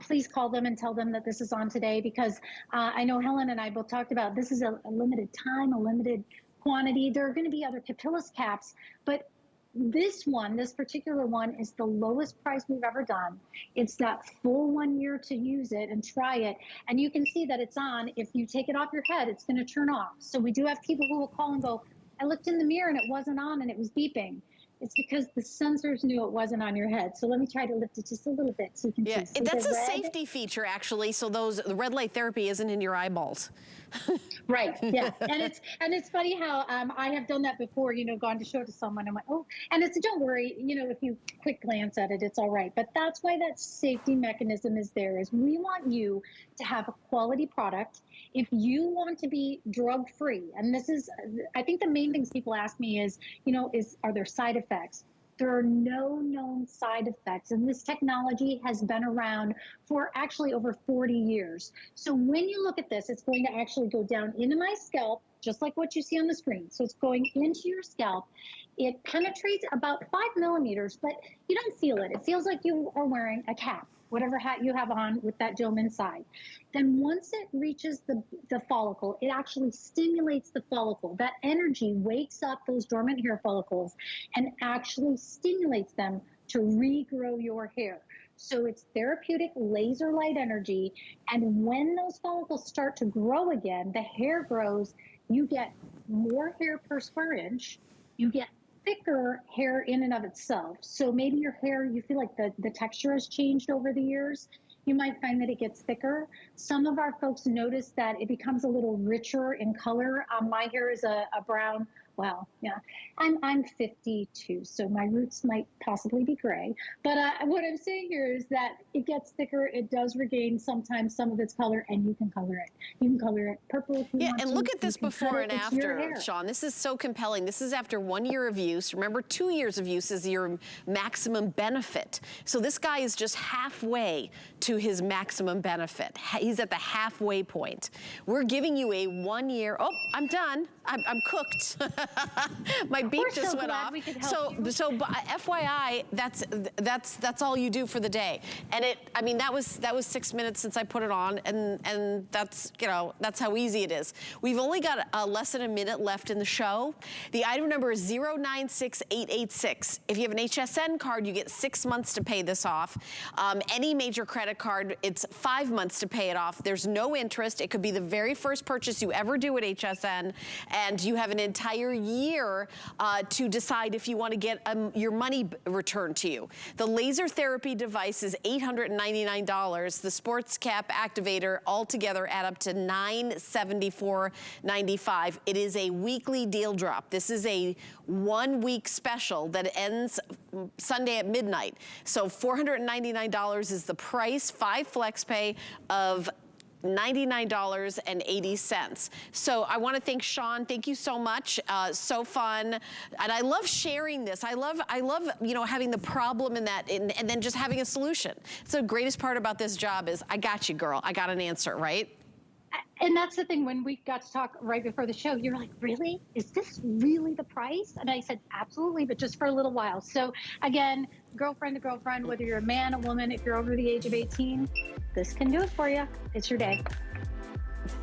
please call them and tell them that this is on today, because I know Helen and I both talked about this is a limited time, a limited quantity. There are going to be other Capillus caps, but this one, this particular one, is the lowest price we've ever done. It's that full 1 year to use it and try it. And you can see that it's on. If you take it off your head, it's going to turn off. So we do have people who will call and go, I looked in the mirror and it wasn't on and it was beeping. It's because the sensors knew it wasn't on your head. So let me try to lift it just a little bit so you can see. So that's a safety feature, actually. So the red light therapy isn't in your eyeballs. Right. Yeah. And it's funny how I have done that before, you know, gone to show it to someone and went, oh, and it's, don't worry, you know, if you quick glance at it, it's all right. But that's why that safety mechanism is there, is we want you to have a quality product. If you want to be drug free, and this is, I think the main things people ask me is, you know, are there side effects? There are no known side effects, and this technology has been around for actually over 40 years. So when you look at this, it's going to actually go down into my scalp, just like what you see on the screen. So it's going into your scalp. It penetrates about 5 millimeters, but you don't feel it. It feels like you are wearing a cap, whatever hat you have on with that dome inside. Then once it reaches the follicle, it actually stimulates the follicle. That energy wakes up those dormant hair follicles and actually stimulates them to regrow your hair. So it's therapeutic laser light energy. And when those follicles start to grow again, the hair grows, you get more hair per square inch, you get thicker hair in and of itself. So maybe your hair, you feel like the texture has changed over the years. You might find that it gets thicker. Some of our folks notice that it becomes a little richer in color. My hair is a brown. Well, yeah, I'm 52, so my roots might possibly be gray. But what I'm saying here is that it gets thicker. It does regain sometimes some of its color, and you can color it. You can color it purple if you want to. Yeah, and look at this before and after, Sean. This is so compelling. This is after 1 year of use. Remember, 2 years of use is your maximum benefit. So this guy is just halfway to his maximum benefit. He's at the halfway point. We're giving you a 1 year. Oh, I'm done. I'm cooked. My beep just went off. So FYI, that's all you do for the day. And I mean, that was 6 minutes since I put it on, and that's, you know, that's how easy it is. We've only got less than a minute left in the show. The item number is 096886. If you have an HSN card, you get 6 months to pay this off. Any major credit card, it's 5 months to pay it off. There's no interest. It could be the very first purchase you ever do at HSN, and you have an entire year to decide if you want to get your money returned to you. The laser therapy device is $899. The sports cap activator altogether add up to $974.95. It is a weekly deal drop. This is a 1 week special that ends Sunday at midnight. So $499 is the price, 5 flex pay of $99.80. So I want to thank Sean. Thank you so much. So fun. And I love sharing this. I love, you know, having the problem in that and then just having a solution. So the greatest part about this job is I got you, girl. I got an answer, right? And that's the thing, when we got to talk right before the show, you're like, really? Is this really the price? And I said, absolutely, but just for a little while. So again, girlfriend to girlfriend, whether you're a man, a woman, if you're over the age of 18, this can do it for you. It's your day.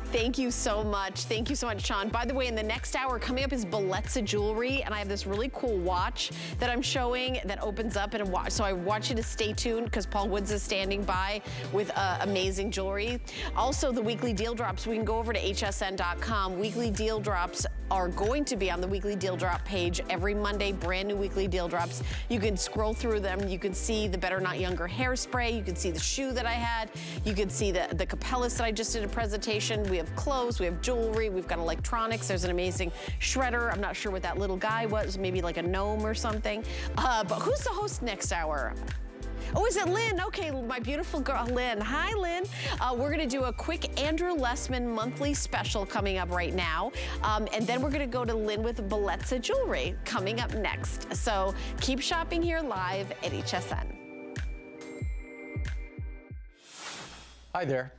Thank you so much. Thank you so much, Sean. By the way, in the next hour, coming up is Bellezza Jewelry, and I have this really cool watch that I'm showing that opens up, and so I want you to stay tuned because Paul Woods is standing by with amazing jewelry. Also, the weekly deal drops, we can go over to hsn.com. Weekly deal drops are going to be on the weekly deal drop page every Monday, brand new weekly deal drops. You can scroll through them. You can see the Better Not Younger hairspray. You can see the shoe that I had. You can see the Capillus that I just did a presentation. We have clothes, we have jewelry, we've got electronics. There's an amazing shredder. I'm not sure what that little guy was, maybe like a gnome or something. But who's the host next hour? Oh, is it Lynn? Okay, my beautiful girl, Lynn. Hi, Lynn. We're gonna do a quick Andrew Lessman monthly special coming up right now. And then we're gonna go to Lynn with Bellezza Jewelry coming up next. So keep shopping here live at HSN. Hi there.